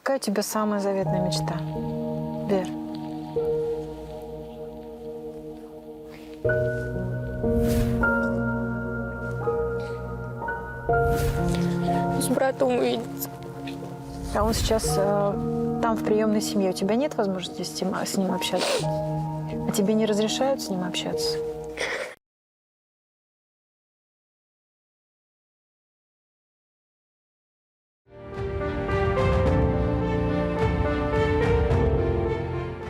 Какая у тебя самая заветная мечта, Вер? С братом увидеться. А он сейчас там, в приемной семье. У тебя нет возможности с ним общаться? А тебе не разрешают с ним общаться?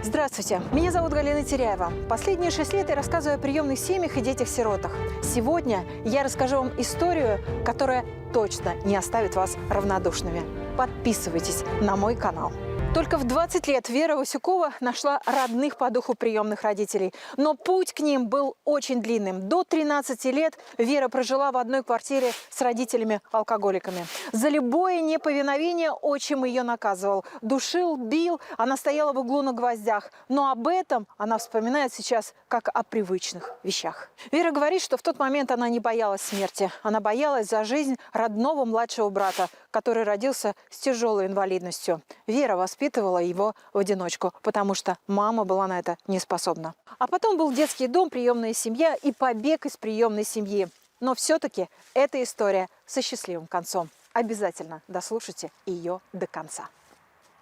Здравствуйте, меня зовут Галина Теряева. Последние 6 лет я рассказываю о приемных семьях и детях-сиротах. Сегодня я расскажу вам историю, которая точно не оставит вас равнодушными. Подписывайтесь на мой канал. Только в 20 лет Вера Васюкова нашла родных по духу приемных родителей. Но путь к ним был очень длинным. До 13 лет Вера прожила в одной квартире с родителями-алкоголиками. За любое неповиновение отчим ее наказывал. Душил, бил, она стояла в углу на гвоздях. Но об этом она вспоминает сейчас как о привычных вещах. Вера говорит, что в тот момент она не боялась смерти. Она боялась за жизнь родного младшего брата, который родился с тяжелой инвалидностью. Вера воспитывала его в одиночку, потому что мама была на это не способна. А потом был детский дом, приемная семья и побег из приемной семьи. Но все-таки эта история со счастливым концом. Обязательно дослушайте ее до конца.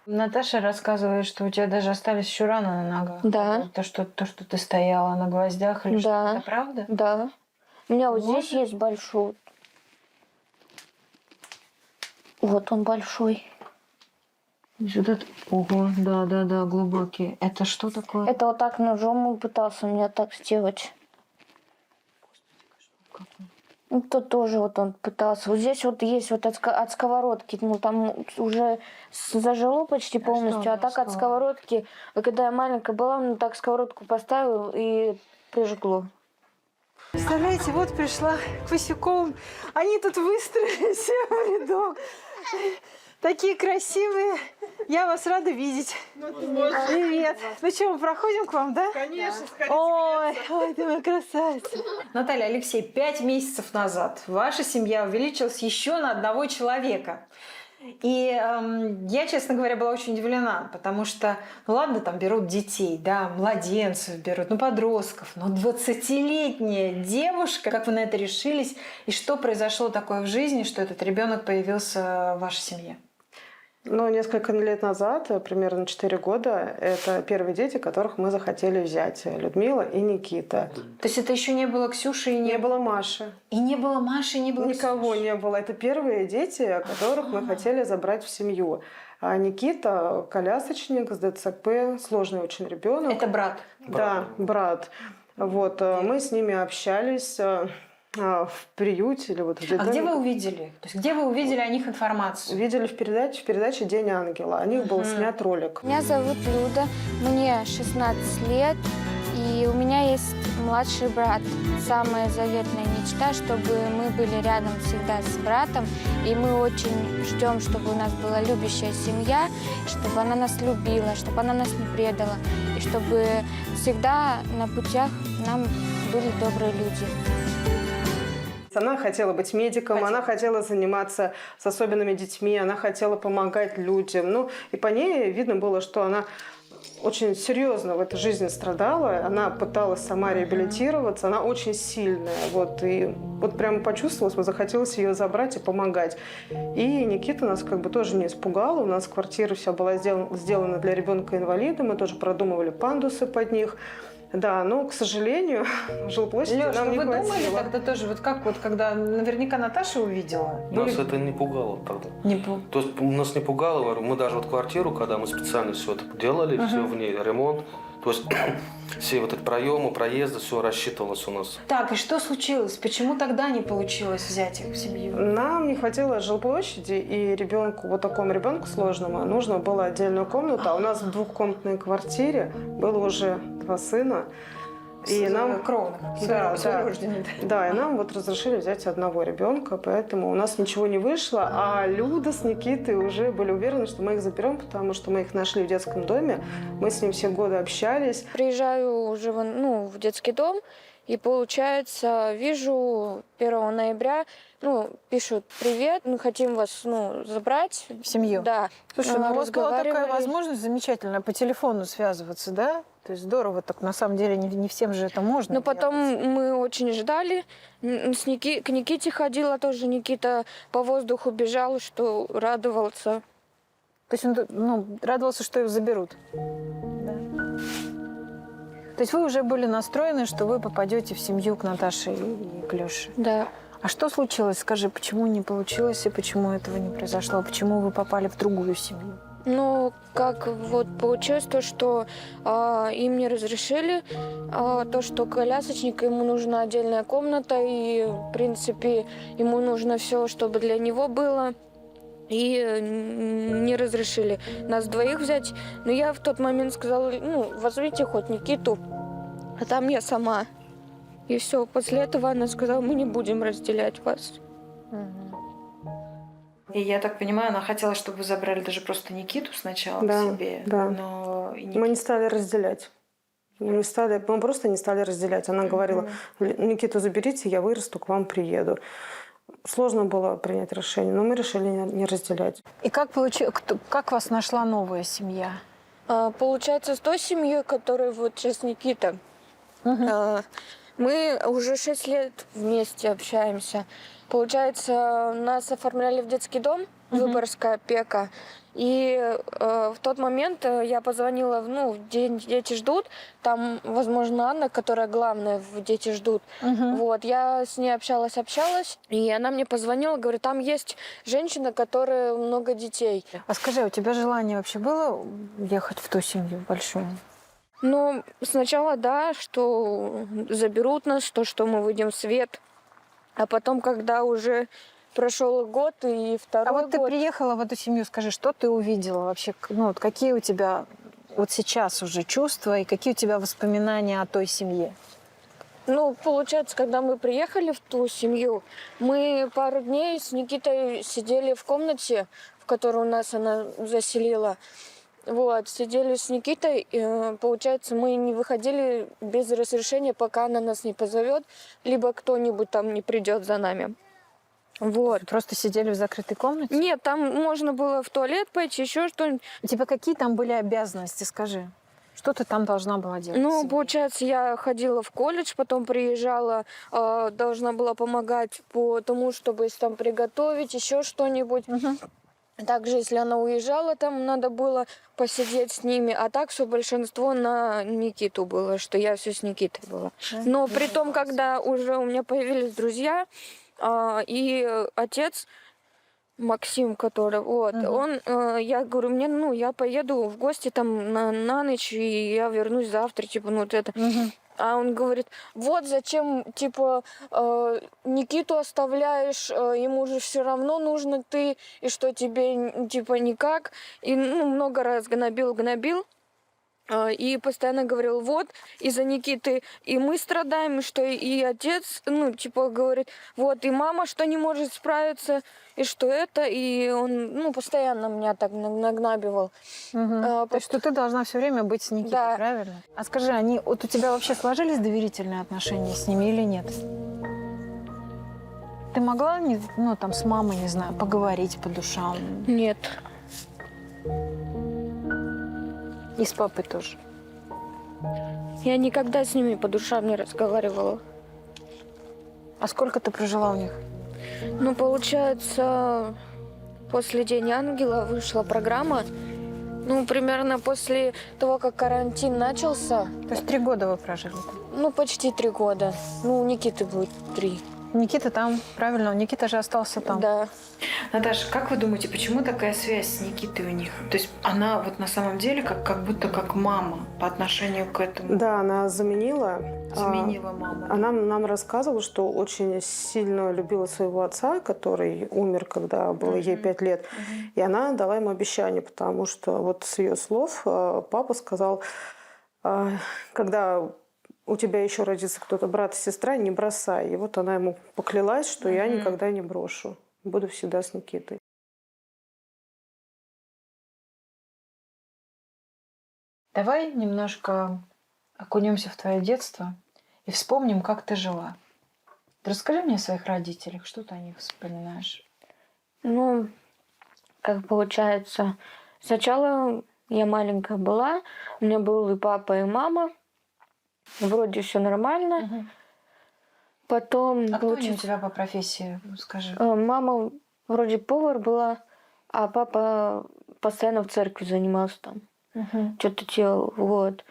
Наташа рассказывает, что у тебя даже остались еще раны на ногах. Да. То, что ты стояла на гвоздях или что? Это правда? Да. У меня вот Можно? здесь есть большой. Вот он большой. Ого, да, глубокий. Это что такое? Это вот так ножом он пытался меня так сделать. Это тоже вот он пытался. Вот здесь вот есть вот от сковородки. Ну там уже зажило почти полностью. А так от сковородки, когда я маленькая была, он так сковородку поставил и прижгло. Представляете, вот пришла к Васюковым. Они тут выстроились все в рядок. Такие красивые. Я вас рада видеть. Привет. Ну что, мы проходим к вам, да? Конечно, Ой, ты моя красавица. Наталья, Алексей, 5 месяцев назад ваша семья увеличилась еще на одного человека. И я, честно говоря, была очень удивлена, потому что, ну ладно, там берут детей, да, младенцев берут, ну подростков, но 20-летняя девушка, как вы на это решились, и что произошло такое в жизни, что этот ребенок появился в вашей семье? Ну, несколько лет назад, примерно 4 года, это первые дети, которых мы захотели взять. Людмила и Никита. То есть это еще не было Ксюши и Не было Маши. И не было Маши, и не было Никого Ксюши. не было. Это первые дети, которых мы хотели забрать в семью. А Никита колясочник с ДЦП, сложный очень ребенок. Это брат. Да, брат. Вот, мы с ними общались в приюте или вот в детдоме. А где вы увидели? То есть где вы увидели о них информацию? Видели в передаче «День ангела». О них был снят ролик. Меня зовут Люда, мне 16 лет, и у меня есть младший брат. Самая заветная мечта, чтобы мы были рядом всегда с братом, и мы очень ждем, чтобы у нас была любящая семья, чтобы она нас любила, чтобы она нас не предала, и чтобы всегда на путях нам были добрые люди. Она хотела быть медиком, она хотела заниматься с особенными детьми, она хотела помогать людям. Ну, и по ней видно было, что она очень серьезно в этой жизни страдала. Она пыталась сама реабилитироваться, она очень сильная. Вот, и вот прямо почувствовалось, захотелось ее забрать и помогать. И Никита нас как бы тоже не испугал. У нас квартира вся была сделана для ребенка-инвалида. Мы тоже продумывали пандусы под них. Да, но, к сожалению, жилплощади Лёш, нам не вы хватило. думали тогда тоже, вот как вот, когда наверняка Наташа увидела? Нас это не пугало тогда. То есть нас не пугало, говорю, мы даже вот квартиру, когда мы специально все это делали, все в ней, ремонт, то есть все вот эти проемы, проезды, все рассчитывалось у нас. Так, и что случилось? Почему тогда не получилось взять их в семью? Нам не хватило жилплощади, и ребенку, вот такому ребенку сложному, нужно было отдельную комнату, а у нас в двухкомнатной квартире было уже 2 сына. И нам кровных, да, свойрожденных. да, и нам вот разрешили взять одного ребенка, поэтому у нас ничего не вышло, а Люда с Никитой уже были уверены, что мы их заберем, потому что мы их нашли в детском доме, мы с ним все годы общались. Приезжаю уже в детский дом, И получается, вижу 1 ноября, ну, пишут: привет, мы хотим вас, ну, забрать. В семью? Да. Слушай, ну у вас была такая Разговаривали. возможность замечательная по телефону связываться, да? То есть здорово, так на самом деле не всем же это можно Но потом делать. мы очень ждали. К Никите ходила тоже. Никита по воздуху бежал, что радовался. То есть он, ну, радовался, что его заберут. Да. То есть вы уже были настроены, что вы попадете в семью к Наташе и к Лёше. Да. А что случилось? Скажи, почему не получилось и почему этого не произошло? Почему вы попали в другую семью? Ну, как вот получилось то, что им не разрешили, то, что колясочник, ему нужна отдельная комната, и, в принципе, ему нужно все, чтобы для него было. И не разрешили нас двоих взять. Но я в тот момент сказала: ну, возьмите хоть Никиту, а там я сама. И все. После этого она сказала: мы не будем разделять вас. И я так понимаю, она хотела, чтобы вы забрали даже просто Никиту сначала Да, к себе. да. Но Мы не стали разделять. Мы просто не стали разделять. Она говорила: Никиту заберите, я вырасту, к вам приеду. Сложно было принять решение, но мы решили не разделять. И как вас нашла новая семья? Получается, с той семьей, которая вот сейчас Никита, мы уже 6 лет вместе общаемся. Получается, нас оформляли в детский дом, Выборгская опека. И в тот момент я позвонила, ну, в день «Дети ждут». Там, возможно, Анна, которая главная в «Дети ждут». Вот, я с ней общалась, и она мне позвонила, говорит: там есть женщина, которая много детей. А скажи, у тебя желание вообще было ехать в ту семью большую? Ну, сначала, да, что заберут нас, что мы выйдем в свет. А потом, когда уже прошел год и второй А вот ты год... приехала в эту семью, скажи, что ты увидела вообще? Ну, вот какие у тебя вот сейчас уже чувства и какие у тебя воспоминания о той семье? Ну, получается, когда мы приехали в ту семью, мы пару дней с Никитой сидели в комнате, в которую нас она заселила. Вот, сидели с Никитой, и, получается, мы не выходили без разрешения, пока она нас не позовет, либо кто-нибудь там не придет за нами. Вот. Просто сидели в закрытой комнате? Нет, там можно было в туалет пойти, еще что-нибудь. У тебя какие там были обязанности, скажи? Что ты там должна была делать? Ну, получается, я ходила в колледж, потом приезжала, должна была помогать по тому, чтобы если там приготовить, еще что-нибудь. Также, если она уезжала, там надо было посидеть с ними. А так все большинство на Никиту было, что я все с Никитой была. Но при том, когда уже у меня появились друзья, и отец Максим, который, вот, он, я говорю, я поеду в гости там на ночь, и я вернусь завтра, типа, ну вот это. А он говорит: вот зачем, типа, Никиту оставляешь, ему же все равно нужно ты, и что тебе, типа, никак. И, ну, много раз гнобил. И постоянно говорил: вот, из-за Никиты и мы страдаем, и что и отец, ну, типа, говорит: вот, и мама, что не может справиться, и что это, и он, ну, постоянно меня так нагнабивал. То есть, что ты должна все время быть с Никитой, Да. правильно? А скажи, вот у тебя вообще сложились доверительные отношения с ними или нет? Ты могла, ну, там, с мамой, не знаю, поговорить по душам? Нет. И с папой тоже? Я никогда с ними по душам не разговаривала. А сколько ты прожила у них? Ну, получается, после Дня ангела вышла программа. Ну, примерно после того, как карантин начался. То есть 3 года вы прожили там? Ну, почти 3 года. Ну, у Никиты будет 3. Никита там, правильно? Никита же остался там. Да. Наташа, как вы думаете, почему такая связь с Никитой у них? То есть она вот на самом деле как будто как мама по отношению к этому. Да, она заменила маму. Она нам рассказывала, что очень сильно любила своего отца, который умер, когда было ей 5 лет. И она дала ему обещание, потому что вот с ее слов папа сказал: когда у тебя еще родится кто-то, брат и сестра, не бросай. И вот она ему поклялась, что я никогда не брошу. Буду всегда с Никитой. Давай немножко окунемся в твое детство и вспомним, как ты жила. Расскажи мне о своих родителях, что ты о них вспоминаешь? Ну, как получается, сначала я маленькая была, у меня был и папа, и мама. Вроде все нормально. Потом, А кто они у тебя по профессии, скажи? мама вроде повар была, а папа постоянно в церкви занимался там. Что-то делал, вот.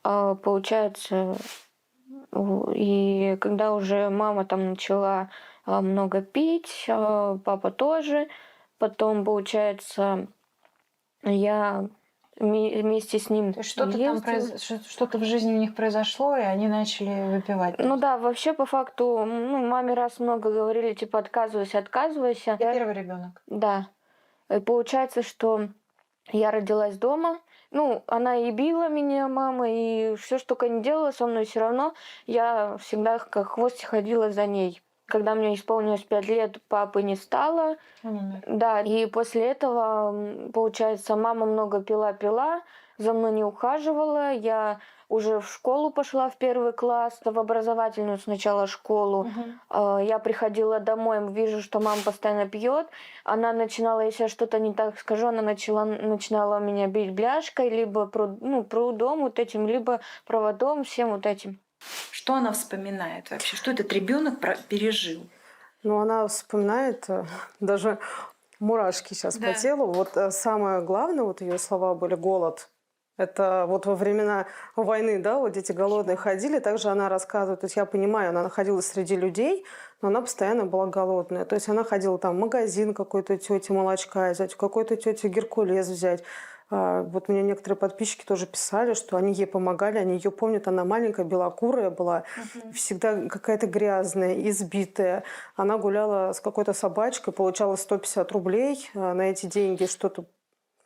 А получается, и когда уже мама там начала много пить, папа тоже, потом, получается, я вместе с ним То есть что-то там что-то в жизни у них произошло, и они начали выпивать. Ну да, вообще по факту, ну, маме раз много говорили, типа, отказывайся, отказывайся. Ты первый ребенок. Да. И получается, что я родилась дома. Ну, она и била меня, мама, и все, что только не делала со мной, все равно я всегда как хвост ходила за ней. Когда мне исполнилось 5 лет, папы не стало. Да, и после этого, получается, мама много пила, за мной не ухаживала. Я уже в школу пошла в 1 класс, в образовательную сначала школу. Я приходила домой, вижу, что мама постоянно пьет. Она начинала, если я что-то не так скажу, она начинала меня бить бляшкой, либо прудом вот этим, либо проводом, всем вот этим. Что она вспоминает вообще? Что этот ребенок пережил? Ну, она вспоминает даже мурашки сейчас по телу. Вот самое главное, вот ее слова были голод. Это вот во времена войны, да, вот дети голодные ходили, также она рассказывает, то есть я понимаю, она находилась среди людей, но она постоянно была голодная. То есть она ходила там в магазин какой-то тете молочка взять, какой-то тете геркулес взять. Вот мне некоторые подписчики тоже писали, что они ей помогали, они ее помнят, она маленькая, белокурая была, всегда какая-то грязная, избитая. Она гуляла с какой-то собачкой, получала 150 рублей, на эти деньги что-то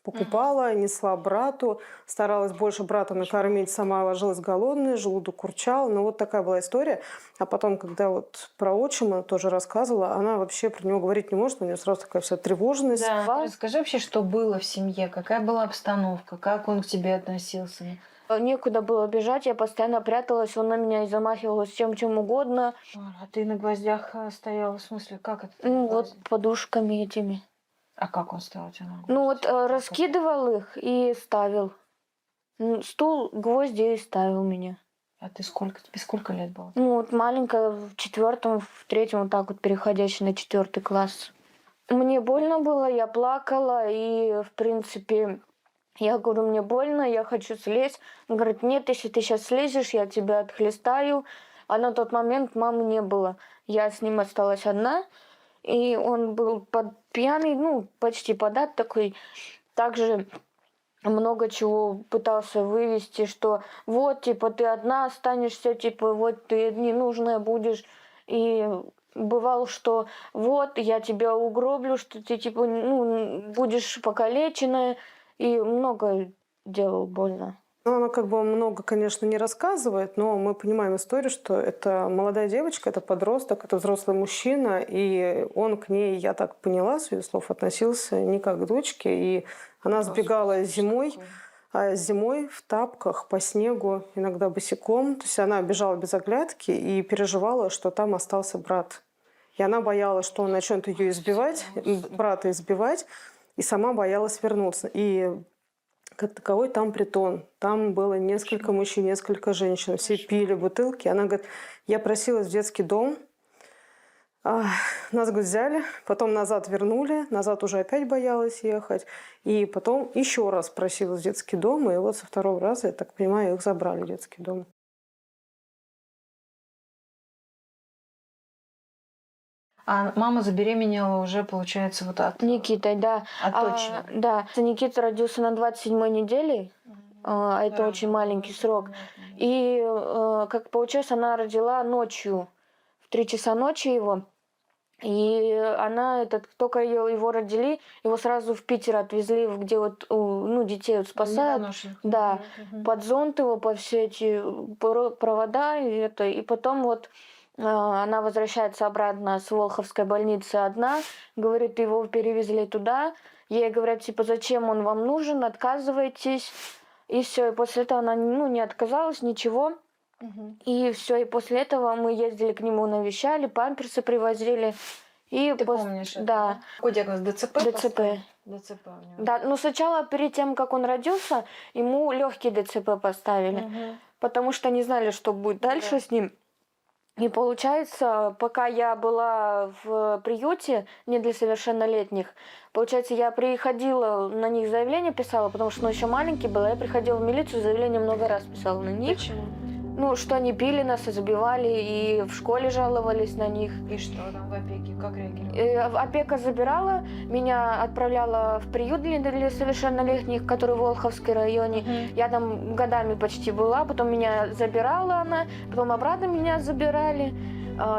покупала, несла брату, старалась больше брата накормить, сама ложилась голодная, желудок урчал. Ну, вот такая была история. А потом, когда вот про отчима тоже рассказывала, она вообще про него говорить не может, у нее сразу такая вся тревожность. Да. Расскажи вообще, что было в семье, какая была обстановка, как он к тебе относился. Некуда было бежать, я постоянно пряталась, он на меня и замахивалась чем угодно. А ты на гвоздях стояла, в смысле, как это? Ну, вот подушками этими. А как он ставил тебя на гвозди? Ну вот раскидывал их и ставил. Стул, гвозди и ставил меня. А тебе сколько лет было? Ну вот маленькая, в 4-м, в 3-м, вот так вот переходящая на 4 класс. Мне больно было, я плакала, и в принципе я говорю, мне больно, я хочу слезть. Он говорит, нет, если ты сейчас слезешь, я тебя отхлестаю. А на тот момент мамы не было. Я с ним осталась одна. И он был пьяный, ну, почти подат такой. Также много чего пытался вывести, что вот, типа, ты одна останешься, типа, вот, ты ненужная будешь. И бывало, что вот, я тебя угроблю, что ты, типа, ну, будешь покалеченная. И много делал больно. Ну, она как бы много, конечно, не рассказывает, но мы понимаем историю, что это молодая девочка, это подросток, это взрослый мужчина, и он к ней, я так поняла, с ее слов, относился не как к дочке, и она сбегала зимой в тапках по снегу, иногда босиком, то есть она бежала без оглядки и переживала, что там остался брат. И она боялась, что он начнет ее избивать, брата избивать, и сама боялась вернуться. И как таковой там притон. Там было несколько мужчин, несколько женщин. Все пили бутылки. Она говорит, я просилась в детский дом. Нас, говорит, взяли. Потом назад вернули. Назад уже опять боялась ехать. И потом еще раз просилась в детский дом. И вот со 2-го раза, я так понимаю, их забрали в детский дом. А мама забеременела уже, получается, вот от Никитой, да. От отчима. Да. Никита родился на 27-й неделе. Это очень маленький срок. И, как получилось, она родила ночью. В 3 часа ночи его. И она, только его родили, его сразу в Питер отвезли, где вот, ну, детей вот спасают. Да, под зонт его, по все эти провода. И потом вот она возвращается обратно с Волховской больницы одна. Говорит, его перевезли туда. Ей говорят, типа, зачем он вам нужен, отказывайтесь. И все. И после этого она, ну, не отказалась, ничего. И все, и после этого мы ездили к нему, навещали, памперсы привозили. И Ты помнишь это? Да, Какой диагноз? ДЦП? ДЦП. поставили? ДЦП у него. Да, но сначала, перед тем, как он родился, ему легкий ДЦП поставили, потому что не знали, что будет дальше с ним. И получается, пока я была в приюте не для совершеннолетних, получается, я приходила, на них заявление писала, потому что он еще маленький был, я приходила в милицию, заявление много раз писала на них. Почему? Ну, что они пили нас, избивали, и в школе жаловались на них. И что там в опеке? Как реагировали? Опека забирала, меня отправляла в приют для совершеннолетних, который в Волховской районе. Я там годами почти была, потом меня забирала она, потом обратно меня забирали.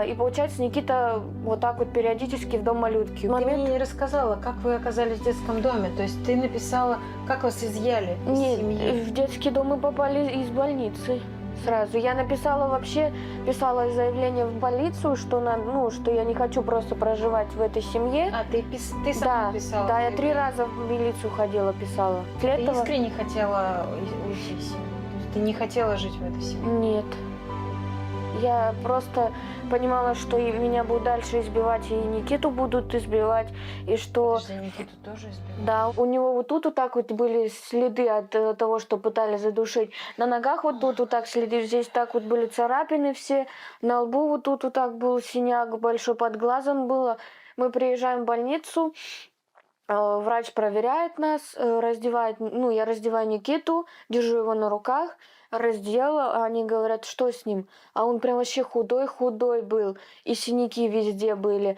И получается, Никита вот так вот периодически в дом малютки. Ты мне не рассказала, как вы оказались в детском доме. То есть ты написала, как вас изъяли из Нет, семьи. в детский дом мы попали из больницы. Сразу. Я написала вообще, писала заявление в полицию, что, что я не хочу просто проживать в этой семье. А, ты сама писала? Да, я 3 раза в милицию ходила, писала. Ты искренне хотела уйти из семьи? То есть ты не хотела жить в этой семье? Нет. Я просто понимала, что и меня будут дальше избивать, и Никиту будут избивать, и что... Подожди, Никиту тоже избивали? Да, у него вот тут вот так вот были следы от того, что пытались задушить. На ногах вот тут вот так следы, здесь так вот были царапины все, на лбу вот тут вот так был синяк большой, под глазом было. Мы приезжаем в больницу, врач проверяет нас, раздевает, я раздеваю Никиту, держу его на руках, раздела, они говорят, что с ним? А он прям вообще худой был, и синяки везде были.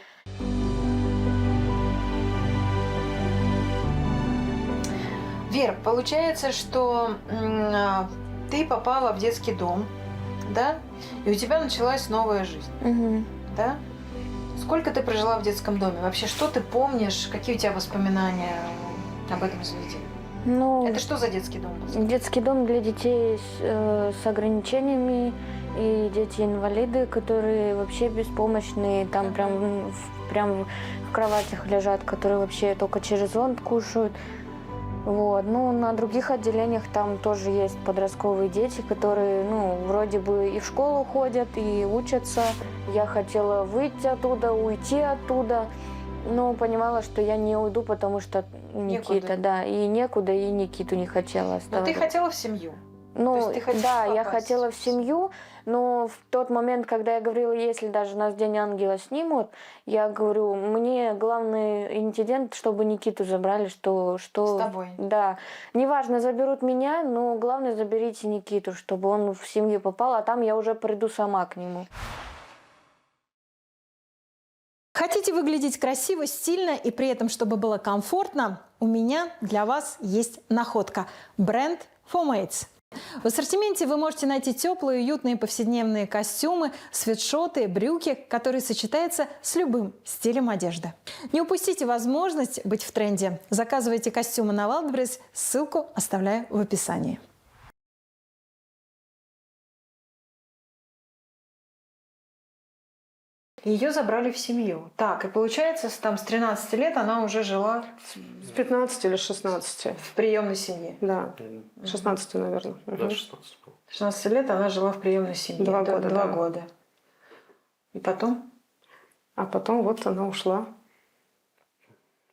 Вер, получается, что ты попала в детский дом, да? И у тебя началась новая жизнь, да? Сколько ты прожила в детском доме? Вообще, что ты помнишь? Какие у тебя воспоминания об этом заведении? Это что за детский дом был? Детский дом для детей с ограничениями и дети-инвалиды, которые вообще беспомощные, там прям в кроватях лежат, которые вообще только через зонт кушают. Вот. На других отделениях там тоже есть подростковые дети, которые, вроде бы и в школу ходят, и учатся. Я хотела выйти оттуда, уйти оттуда, но понимала, что я не уйду, потому что Никита, да, и некуда, и Никиту не хотела оставить. Но ты хотела в семью? Я хотела в семью, но в тот момент, когда я говорила, если даже нас День ангела снимут, я говорю, мне главный инцидент, чтобы Никиту забрали, что... С тобой? Да. Неважно, заберут меня, но главное, заберите Никиту, чтобы он в семью попал, а там я уже приду сама к нему. Хотите выглядеть красиво, стильно и при этом, чтобы было комфортно? У меня для вас есть находка. Бренд FOMATES. В ассортименте вы можете найти теплые, уютные повседневные костюмы, свитшоты, брюки, которые сочетаются с любым стилем одежды. Не упустите возможность быть в тренде. Заказывайте костюмы на Wildberries, ссылку оставляю в описании. Ее забрали в семью. Так, и получается, там с 13 лет она уже жила С 15 или 16. в приемной семье. Да, 16, наверное. Да, 16 был. 16 лет она жила в приемной семье. 2 года. 2 да. года. И потом? А потом вот она ушла.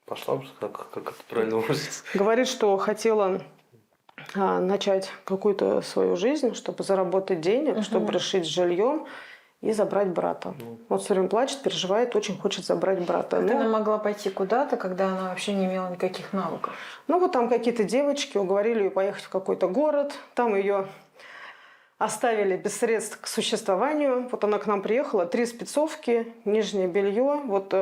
Пошла, как это правильно выразиться. Говорит, что хотела начать какую-то свою жизнь, чтобы заработать денег, чтобы решить с жильем и забрать брата. Вот все время плачет, переживает, очень хочет забрать брата. Как она могла пойти куда-то, когда она вообще не имела никаких навыков? Вот там какие-то девочки уговорили ее поехать в какой-то город. Там ее оставили без средств к существованию. Вот она к нам приехала, 3 спецовки, нижнее белье, вот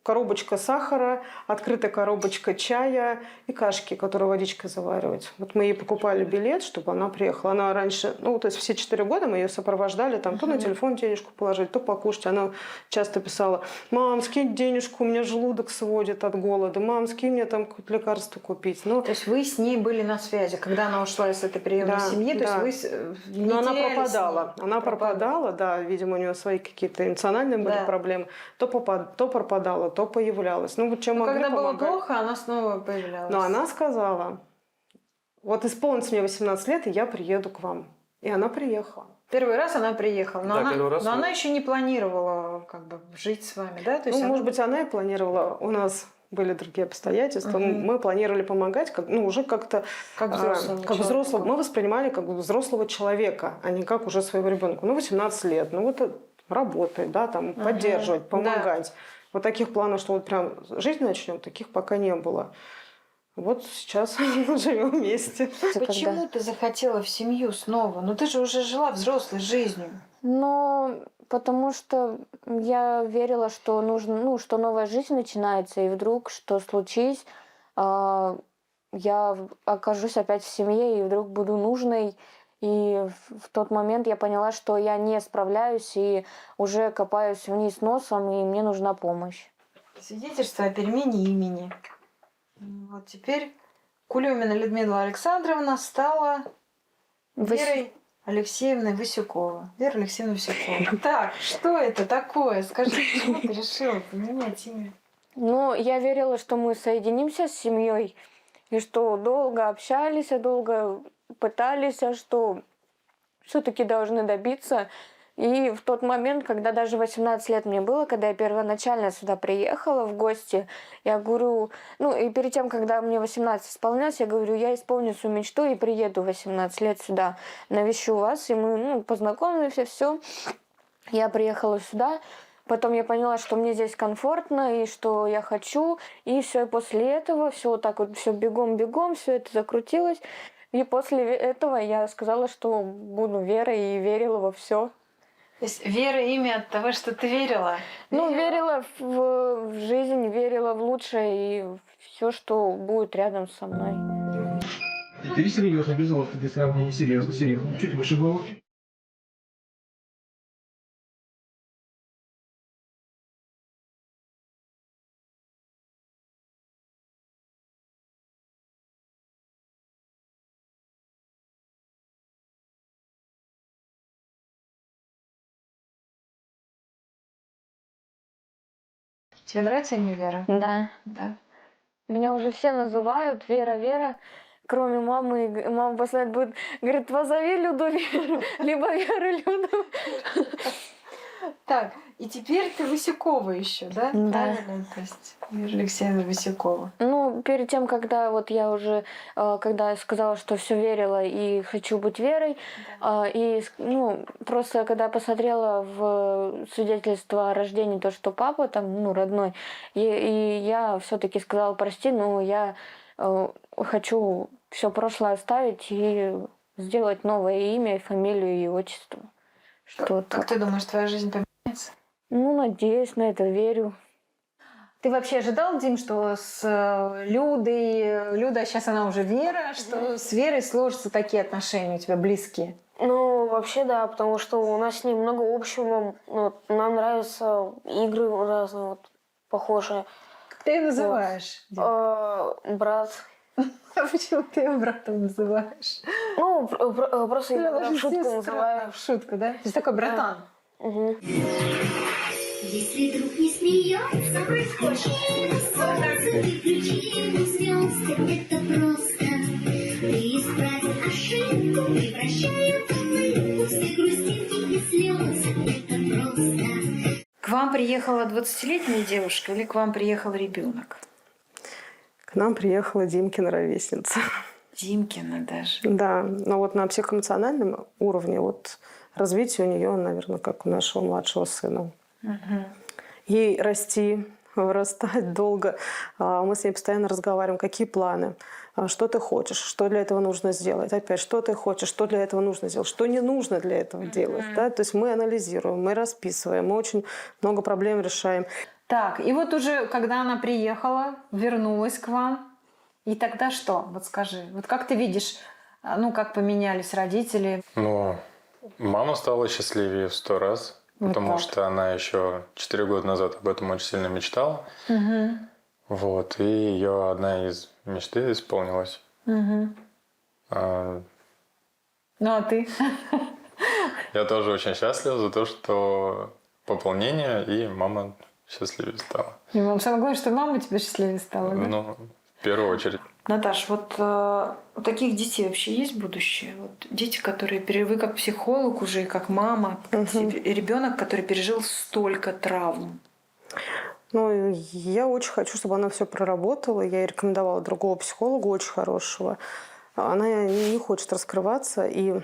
коробочка сахара, открытая коробочка чая и кашки, которую водичкой заваривать. Вот мы ей покупали билет, чтобы она приехала. Она раньше, то есть все 4 года мы ее сопровождали, там то на телефон денежку положить, то покушать. Она часто писала: мам, скинь денежку, у меня желудок сводит от голода, мам, скинь мне там какое-то лекарство купить. То есть вы с ней были на связи, когда она ушла из этой приемной семьи, то есть вы Но она пропадала. Она пропадала, да, видимо, у нее свои какие-то эмоциональные были проблемы. То пропадала, то появлялась. Чем могли, когда было помогали. плохо, она снова появлялась. Но она сказала: вот исполнится мне 18 лет, и я приеду к вам. И она приехала. Первый раз она приехала, но, Да, она, первый раз но мы- она еще не планировала как бы жить с вами, да? То есть Ну, она- может быть, она и планировала. У нас были другие обстоятельства. Мы планировали помогать, как, ну, уже как-то как взрослому как человеку. взрослого. Мы воспринимали как бы взрослого человека, а не как уже своего ребенка. Ну, 18 лет, ну вот работать, да, там, поддерживать, помогать. Вот таких планов, что вот прям жить начнем, таких пока не было. Вот сейчас живем вместе. Почему ты захотела в семью снова? Ну ты же уже жила взрослой жизнью. Но потому что я верила, что нужно, ну, что новая жизнь начинается, и вдруг что случись, я окажусь опять в семье, и вдруг буду нужной. И в тот момент я поняла, что я не справляюсь, и уже копаюсь вниз носом, и мне нужна помощь. Свидетельство о перемене имени. Вот теперь Кулемина Людмила Александровна стала Верой Алексеевной Васюкова. Вера Алексеевна Васюкова. Так, что это такое? Скажи, почему ты решила поменять имя? Ну, я верила, что мы соединимся с семьей, и что долго общались, и долго пытались, что все-таки должны добиться. И в тот момент, когда даже 18 лет мне было, когда я первоначально сюда приехала в гости, я говорю, ну и перед тем, когда мне 18 исполнялось, я говорю, я исполню свою мечту и приеду 18 лет сюда, навещу вас, и мы познакомимся, все. Я приехала сюда, потом я поняла, что мне здесь комфортно, и что я хочу, и все, и после этого все вот так вот, все бегом-бегом, все это закрутилось. И после этого я сказала, что буду Верой, и верила во все. То есть Вера имя от того, что ты верила? Ну, верила в жизнь, верила в лучшее и все, что будет рядом со мной. Ты серьезно, без лодки, ты сравнение серьезно, серьезно. Чуть выше головы. Тебе нравится имя Вера? Да. Да. Меня уже все называют Вера, Вера, кроме мамы. И мама постоянно будет, говорит, позови Люду Веру, либо Веру Люду. Так, и теперь ты Васюкова еще, да? Да. Правильно? То есть Вера Алексеевна Васюкова. Ну, перед тем, когда вот я уже, когда я сказала, что все верила и хочу быть Верой, и, ну, просто когда я посмотрела в свидетельство о рождении то, что папа там, ну, родной, и я все-таки сказала, прости, но я хочу все прошлое оставить и сделать новое имя, фамилию и отчество. Что Как так. ты думаешь, твоя жизнь поменяется? Ну, надеюсь, на это верю. Ты вообще ожидал, Дим, что с Людой, Люда, сейчас она уже Вера, что с Верой сложатся такие отношения у тебя близкие? Ну, вообще, да, потому что у нас с ней много общего. Вот, нам нравятся игры разные, вот, похожие. Как ты ее называешь? Дим? Брат. А почему ты ее братом называешь? Ну, просто иногда в шутку Сестра. называю. В шутку, да? То есть такой братан. Мгм. Если друг не смеется, хочет солнце приключений звезд, это просто исправить ошибку, превращая в улыбку все грустинки и слезы, это просто. К вам приехала 20-летняя девушка или к вам приехал ребенок? К нам приехала Димкина ровесница. Димкина даже. Да, но вот на психоэмоциональном уровне вот развитие у нее, наверное, как у нашего младшего сына. Ей расти, вырастать долго. Мы с ней постоянно разговариваем, какие планы, что ты хочешь, что для этого нужно сделать. Опять, что ты хочешь, что для этого нужно сделать, что не нужно для этого делать. Да? То есть мы анализируем, мы расписываем, мы очень много проблем решаем. Так, и вот уже, когда она приехала, вернулась к вам, и тогда что? Вот скажи, вот как ты видишь, ну, как поменялись родители? Ну, мама стала счастливее в 100 раз, Вот потому так. что она еще 4 года назад об этом очень сильно мечтала. Вот, и ее одна из мечты исполнилась. А, Ну, а ты? Я тоже очень счастлив за то, что пополнение, и мама счастливее стала. И вам самое главное, что мама тебе счастливее стала, да? Ну, в первую очередь. Наташ, вот у таких детей вообще есть будущее? Вот дети, которые вы как психолог уже, как мама, ребенок, который пережил столько травм. Ну, я очень хочу, чтобы она все проработала. Я ей рекомендовала другого психолога, очень хорошего. Она не хочет раскрываться, и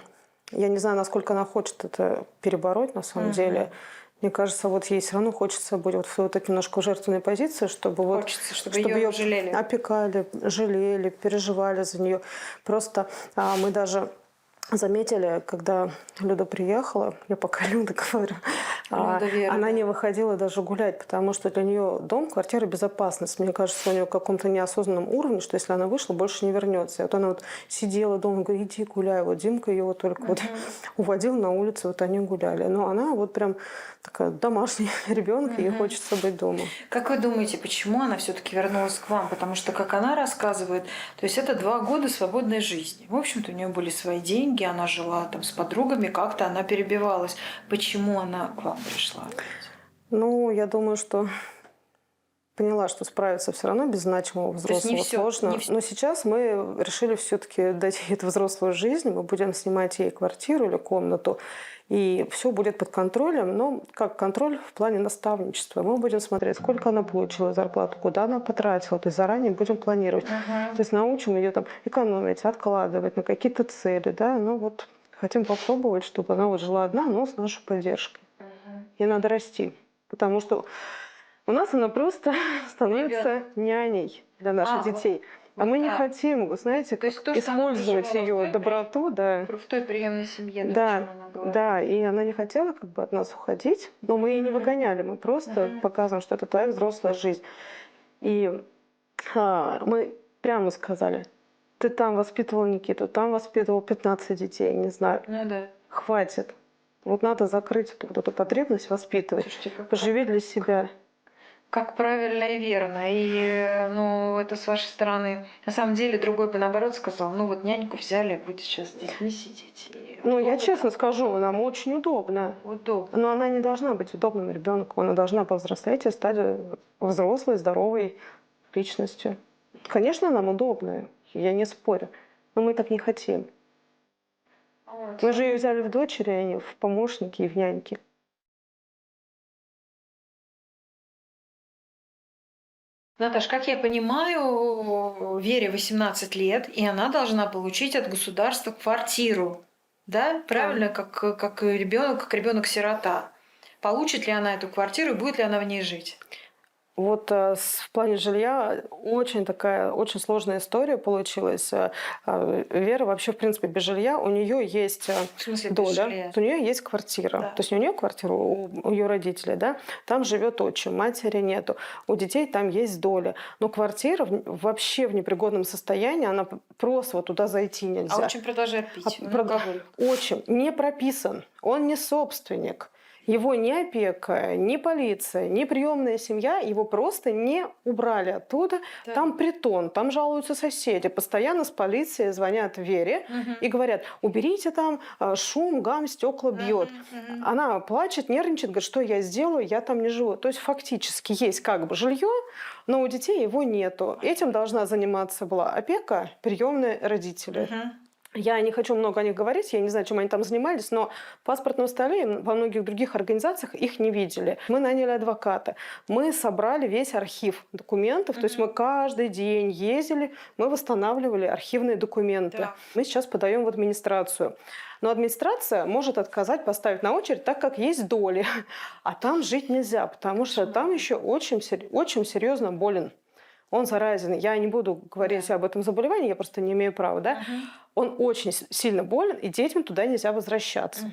я не знаю, насколько она хочет это перебороть на самом деле. Мне кажется, вот ей все равно хочется быть вот в вот этой немножко жертвенной позиции, чтобы Хочется, вот, чтобы ее жалели. опекали, жалели, переживали за нее. Просто мы даже заметили, когда Люда приехала, я пока Люда говорю, она не выходила даже гулять, потому что для нее дом, квартира, безопасность. Мне кажется, у нее в каком-то неосознанном уровне, что если она вышла, больше не вернется. И вот она вот сидела дома, говорит, иди гуляй. Вот Димка ее вот только вот уводил на улицу, вот они гуляли. Но она вот прям такая домашний ребенок, и ей хочется быть дома. Как вы думаете, почему она все-таки вернулась к вам? Потому что, как она рассказывает, то есть это 2 года свободной жизни. В общем-то, у нее были свои деньги, она жила там с подругами, как-то она перебивалась. Почему она к вам пришла? Ну, я думаю, что поняла, что справиться все равно без значимого взрослого сложно. Но сейчас мы решили все-таки дать ей эту взрослую жизнь. Мы будем снимать ей квартиру или комнату. И все будет под контролем. Но как контроль в плане наставничества. Мы будем смотреть, сколько она получила зарплату, куда она потратила. То есть заранее будем планировать. То есть научим ее там экономить, откладывать на какие-то цели. Да? Ну вот хотим попробовать, чтобы она вот жила одна, но с нашей поддержкой. Ей надо расти. Потому что у нас она просто становится няней для наших детей. А мы не хотим, вы знаете, использовать ее доброту. Да. В той приемной семье. Да, и она не хотела как бы от нас уходить, но мы ее не выгоняли. Мы просто показываем, что это твоя взрослая жизнь. И мы прямо сказали, ты там воспитывал Никиту, там воспитывал 15 детей, не знаю. Хватит. Вот надо закрыть эту потребность воспитывать. Слушайте, поживи для себя. Как правильно и верно. И ну, это с вашей стороны. На самом деле, другой бы наоборот сказал, ну вот няньку взяли, будет сейчас с детьми сидеть. Ну, я честно скажу, нам очень удобно. Но она не должна быть удобным ребенком. Она должна повзрослеть и стать взрослой, здоровой личностью. Конечно, нам удобно, я не спорю. Но мы так не хотим. Мы же ее взяли в дочери, а не в помощники и в няньки. Наташ, как я понимаю, Вере 18 лет, и она должна получить от государства квартиру. Да? Правильно? Как ребенок-сирота. Получит ли она эту квартиру и будет ли она в ней жить? Вот в плане жилья очень сложная история получилась. Вера вообще, в принципе, без жилья. У нее есть доля, у нее есть квартира. Да. То есть у нее квартира, у ее родителей, да, там живет отчим, матери нету. У детей там есть доля. Но квартира вообще в непригодном состоянии, она просто вот туда зайти нельзя. А отчим продолжает пить. Отчим не прописан, он не собственник. Его ни опека, ни полиция, ни приемная семья, его просто не убрали оттуда. Да. Там притон, там жалуются соседи. Постоянно с полицией звонят Вере и говорят, уберите там шум, гам, стекла бьет. Она плачет, нервничает, говорит, что я сделаю, я там не живу. То есть фактически есть как бы жилье, но у детей его нету. Этим должна заниматься была опека, приемные родители. Я не хочу много о них говорить, я не знаю, чем они там занимались, но в паспортном столе во многих других организациях их не видели. Мы наняли адвоката, мы собрали весь архив документов, то есть мы каждый день ездили, мы восстанавливали архивные документы. Да. Мы сейчас подаем в администрацию. Но администрация может отказать, поставить на очередь, так как есть доли. А там жить нельзя, потому что там еще очень серьезно болен. Он заразен. Я не буду говорить об этом заболевании, я просто не имею права. Да? Он очень сильно болен, и детям туда нельзя возвращаться.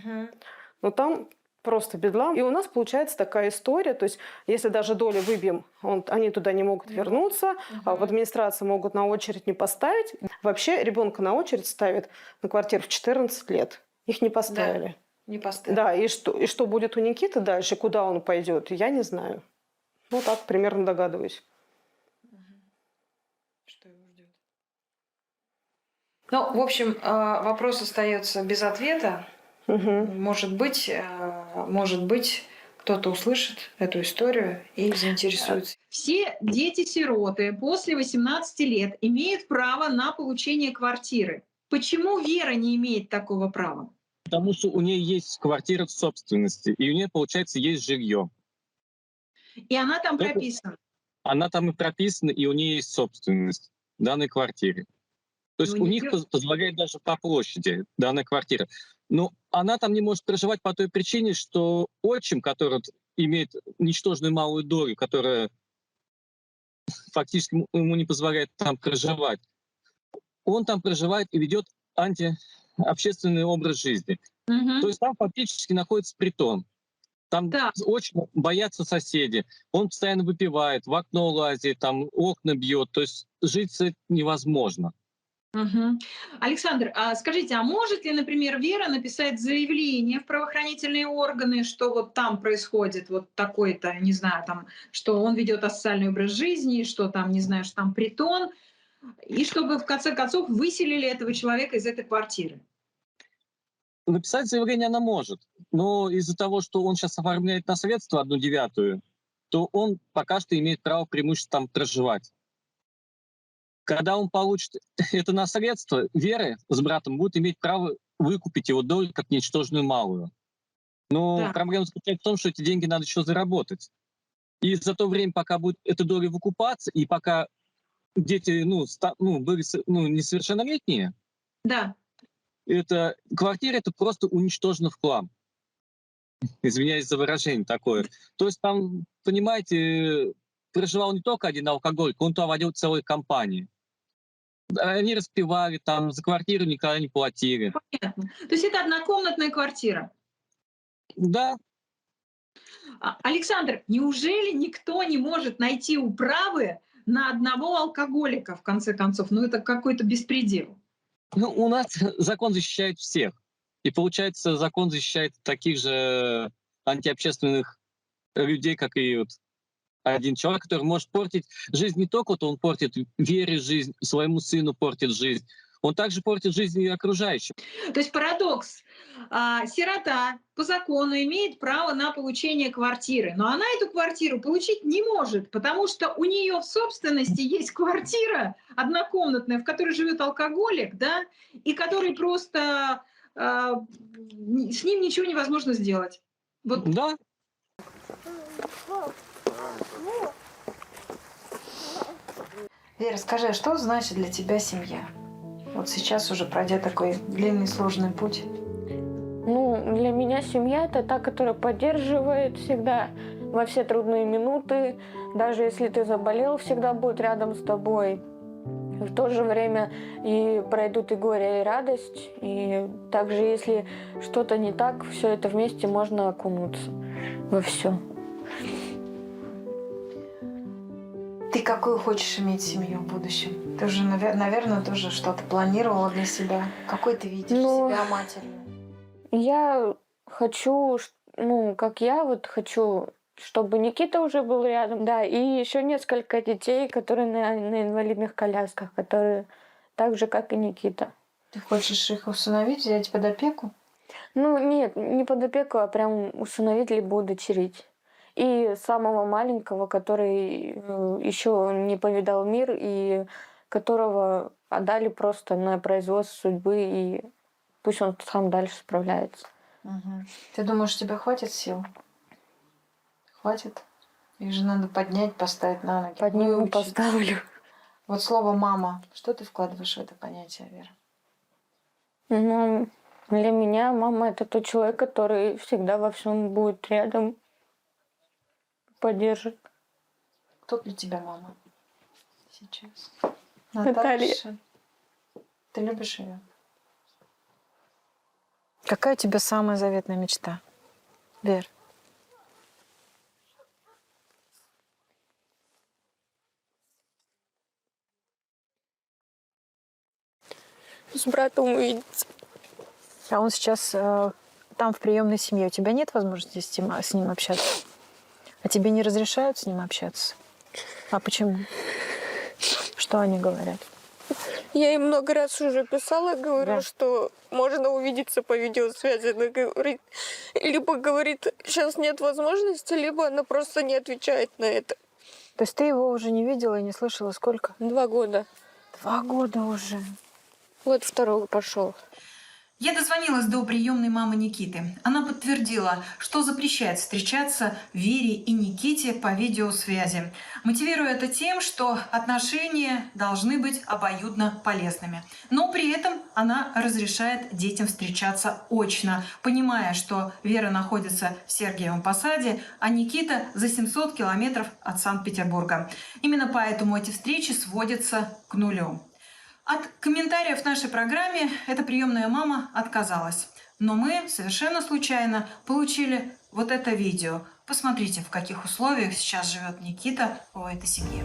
Но там просто бедлам. И у нас получается такая история, то есть если даже доли выбьем, они туда не могут вернуться, в администрации могут на очередь не поставить. Вообще ребенка на очередь ставят на квартиру в 14 лет. Их не поставили. Да, не поставили. Да, и что будет у Никиты дальше, куда он пойдет, я не знаю. Ну так примерно догадываюсь. Что его ждет? Ну, в общем, вопрос остается без ответа. Может быть, кто-то услышит эту историю и заинтересуется. Все дети-сироты после 18 лет имеют право на получение квартиры. Почему Вера не имеет такого права? Потому что у нее есть квартира в собственности, и у нее, получается, есть жилье. И она там Это- прописана. Она там и прописана, и у нее есть собственность в данной квартире. То есть Ну, у не них дело- позволяет даже по площади данная квартира. Но она там не может проживать по той причине, что отчим, который вот имеет ничтожную малую долю, которая фактически ему не позволяет там проживать, он там проживает и ведет антиобщественный образ жизни. Мгм. То есть там фактически находится притон. Там Да. очень боятся соседи. Он постоянно выпивает, в окно лазит, там окна бьет. То есть жить с этим невозможно. Мгм. Александр, а скажите, а может ли, например, Вера написать заявление в правоохранительные органы, что вот там происходит вот такой-то, не знаю, там, что он ведет асоциальный образ жизни, что там, не знаю, что там притон, и чтобы в конце концов выселили этого человека из этой квартиры? Написать заявление она может, но из-за того, что он сейчас оформляет наследство 1/9, то он пока что имеет право преимущественно там проживать. Когда он получит это наследство, Вера с братом будет иметь право выкупить его долю как ничтожную малую. Но Да. проблема заключается в том, что эти деньги надо еще заработать. И за то время, пока будет эта доля выкупаться, и пока дети были несовершеннолетние, Да. эта квартира это просто уничтожена в хлам. Извиняюсь за выражение такое. То есть там, понимаете, проживал не только один алкоголик, он туда водил целые компании. Они распивали, там за квартиру никогда не платили. Понятно. То есть это однокомнатная квартира. Да, Александр, неужели никто не может найти управы на одного алкоголика, в конце концов? Ну, это какой-то беспредел. ну, у нас закон защищает всех. И получается, закон защищает таких же антиобщественных людей, как и вот один человек, который может портить жизнь не только, вот он портит Вере жизнь, своему сыну портит жизнь, он также портит жизнь и окружающим. То есть парадокс. Сирота по закону имеет право на получение квартиры, но она эту квартиру получить не может, потому что у нее в собственности есть квартира однокомнатная, в которой живет алкоголик, да, и который просто с ним ничего невозможно сделать. Вот. Да, Вера, скажи, а что значит для тебя семья? Вот сейчас уже пройдя такой длинный, сложный путь. Ну, для меня семья — это та, которая поддерживает всегда во все трудные минуты. Даже если ты заболел, всегда будет рядом с тобой. В то же время и пройдут и горе, и радость. И также, если что-то не так, все это вместе можно окунуться во все. Ты какую хочешь иметь семью в будущем? Ты уже, наверное, тоже что-то планировала для себя. Какой ты видишь себя матерью? Я хочу, как я вот хочу, чтобы Никита уже был рядом, да, и еще несколько детей, которые на инвалидных колясках, которые так же, как и Никита. Ты хочешь их усыновить, взять под опеку? Ну, нет, не под опеку, а прям усыновить либо удочерить. И самого маленького, который еще не повидал мир, и которого отдали просто на произвол судьбы, и пусть он сам дальше справляется. Угу. Ты думаешь, тебе хватит сил? Хватит? Их же надо поднять, поставить на ноги. Подниму, выучить. поставлю. Вот слово «мама». Что ты вкладываешь в это понятие, Вера? Ну, для меня мама — это тот человек, который всегда во всем будет рядом, поддержит. Кто для тебя мама сейчас? Наталья. Наташа. Ты любишь ее? Какая у тебя самая заветная мечта, Вер? С братом увидеться. А он сейчас там, в приемной семье. У тебя нет возможности с ним общаться? А тебе не разрешают с ним общаться? А почему? Что они говорят? Я ей много раз уже писала, говорю, что можно увидеться по видеосвязи. Она говорит, либо говорит, сейчас нет возможности, либо она просто не отвечает на это. То есть ты его уже не видела и не слышала сколько? 2 года. 2 года уже. Вот 2 пошел. Я дозвонилась до приемной мамы Никиты. Она подтвердила, что запрещает встречаться Вере и Никите по видеосвязи, мотивируя это тем, что отношения должны быть обоюдно полезными. Но при этом она разрешает детям встречаться очно, понимая, что Вера находится в Сергиевом Посаде, а Никита за 700 километров от Санкт-Петербурга. Именно поэтому эти встречи сводятся к нулю. От комментариев в нашей программе эта приемная мама отказалась. Но мы совершенно случайно получили вот это видео. Посмотрите, в каких условиях сейчас живет Никита в этой семье.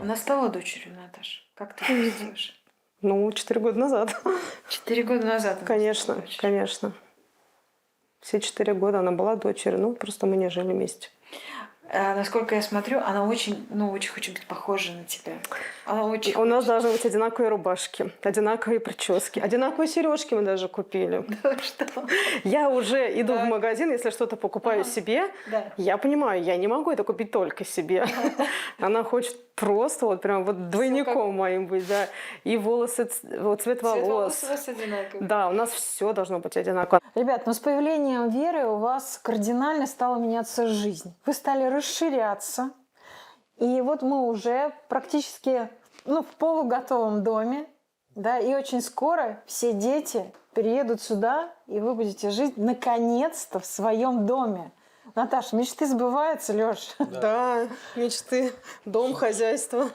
Она стала дочерью, Наташа. Как ты чувствуешь? Ну, 4 года назад. 4 года назад. она Конечно, стала дочерью. конечно. Все 4 года она была дочерью, ну, просто мы не жили вместе. Насколько я смотрю, она очень хочет быть похожа на тебя. Она очень У нас должны быть одинаковые рубашки, одинаковые прически, одинаковые сережки мы даже купили. Что? Я уже иду в магазин, если что-то покупаю себе, Да. я понимаю, я не могу это купить только себе. Она хочет просто вот прям вот двойником моим быть, да. И волосы, вот цвет волос. у вас одинаковый. Да, у нас все должно быть одинаково. Ребят, но с появлением Веры у вас кардинально стала меняться жизнь. Вы стали расширяться. И вот мы уже практически в полуготовом доме. Да, и очень скоро все дети переедут сюда, и вы будете жить наконец-то в своем доме. Наташа, мечты сбываются, Лёш? Да, мечты, дом, хозяйство.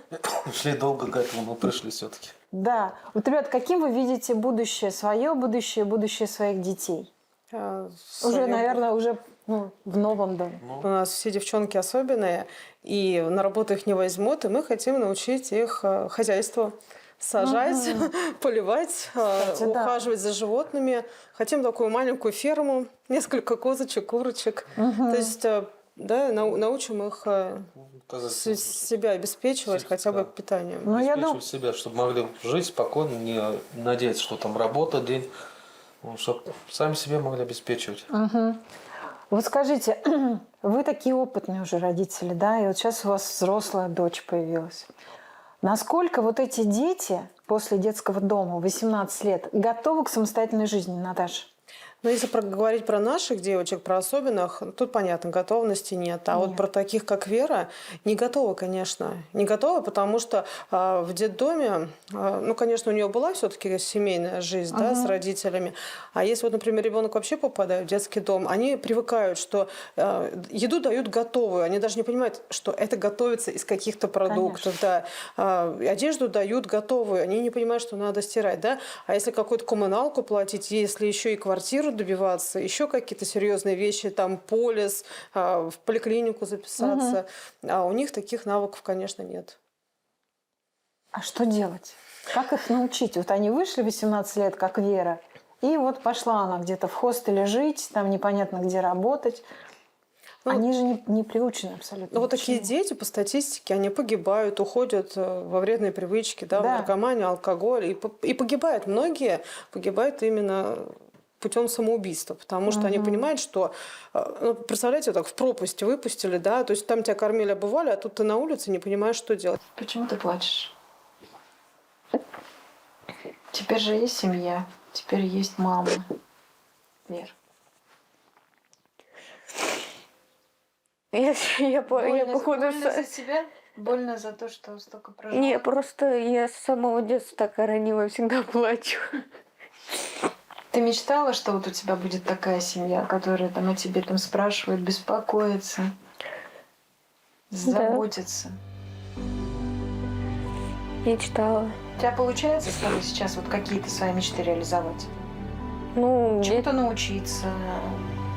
Шли долго к этому, но пришли все-таки. Да. Вот, ребят, каким вы видите будущее свое, будущее своих детей? Уже, наверное, уже в новом доме. У нас все девчонки особенные, и на работу их не возьмут, и мы хотим научить их хозяйству. Сажать, поливать, ухаживать за животными. Хотим такую маленькую ферму, несколько козочек, курочек. То есть, да, научим их себя обеспечивать хотя бы питанием. Ну, я думаю, Обеспечивать себя, чтобы могли жить спокойно, не надеяться, что там работа день, чтобы сами себя могли обеспечивать. Вот скажите, вы такие опытные уже родители, да, и вот сейчас у вас взрослая дочь появилась. Насколько вот эти дети после детского дома, 18 лет, готовы к самостоятельной жизни, Наташа? Но если говорить про наших девочек, про особенных, тут, понятно, готовности нет. А вот про таких, как Вера, не готовы, конечно. Не готовы, потому что в детдоме, конечно, у нее была все-таки семейная жизнь, да, с родителями. А если, вот, например, ребенок вообще попадает в детский дом, они привыкают, что еду дают готовую. Они даже не понимают, что это готовится из каких-то продуктов. Да. Одежду дают готовую. Они не понимают, что надо стирать. Да? А если какую-то коммуналку платить, если еще и квартиру добиваться, еще какие-то серьезные вещи, там полис, в поликлинику записаться. А у них таких навыков, конечно, нет. А что делать? Как их научить? Вот они вышли 18 лет, как Вера, и вот пошла она где-то в хостеле жить, там непонятно где работать. Они же не приучены абсолютно. Ну, вот такие дети, по статистике, они погибают, уходят во вредные привычки, да, в наркоманию, алкоголь. И погибают. Многие погибают именно путем самоубийства, потому что они понимают, что, представляете, вот так в пропасть выпустили, да, то есть там тебя кормили, обували, а тут ты на улице не понимаешь, что делать. Почему ты плачешь? Теперь же есть семья, теперь есть мама. Вер. Я походу... Больно за себя? Больно за то, что столько прожила? Не, просто я с самого детства такая ранивая, всегда плачу. Ты мечтала, что вот у тебя будет такая семья, которая там о тебе там спрашивает, беспокоится, заботится? Мечтала. У тебя получается с тобой сейчас вот какие-то свои мечты реализовать? Ну, Чему-то научиться?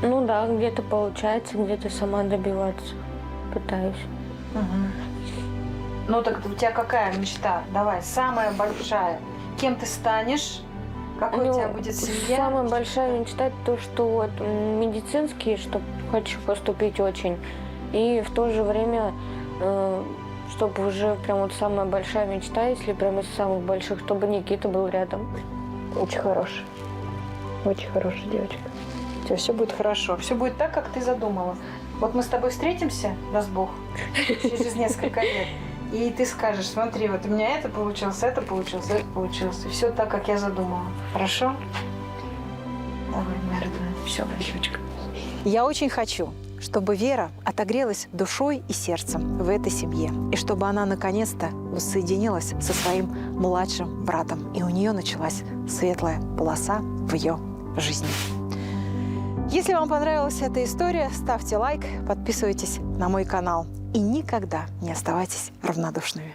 ну да, где-то получается, где-то сама добиваться пытаюсь. Ну так у тебя какая мечта? Давай, самая большая. Кем ты станешь? Какой у тебя будет семья? Самая большая мечта это то, что вот медицинский, что хочу поступить очень. И в то же время, чтобы уже прям вот самая большая мечта, если прям из самых больших, чтобы Никита был рядом. Очень хорошая. Очень хорошая девочка. У тебя все будет хорошо. Все будет так, как ты задумала. Вот мы с тобой встретимся, даст Бог, через несколько лет. И ты скажешь, смотри, вот у меня это получилось, это получилось, это получилось. И все так, как я задумала. Хорошо? Давай, моя родная. Все, девочка. Я очень хочу, чтобы Вера отогрелась душой и сердцем в этой семье. И чтобы она наконец-то воссоединилась со своим младшим братом. И у нее началась светлая полоса в ее жизни. Если вам понравилась эта история, ставьте лайк, подписывайтесь на мой канал. И никогда не оставайтесь равнодушными.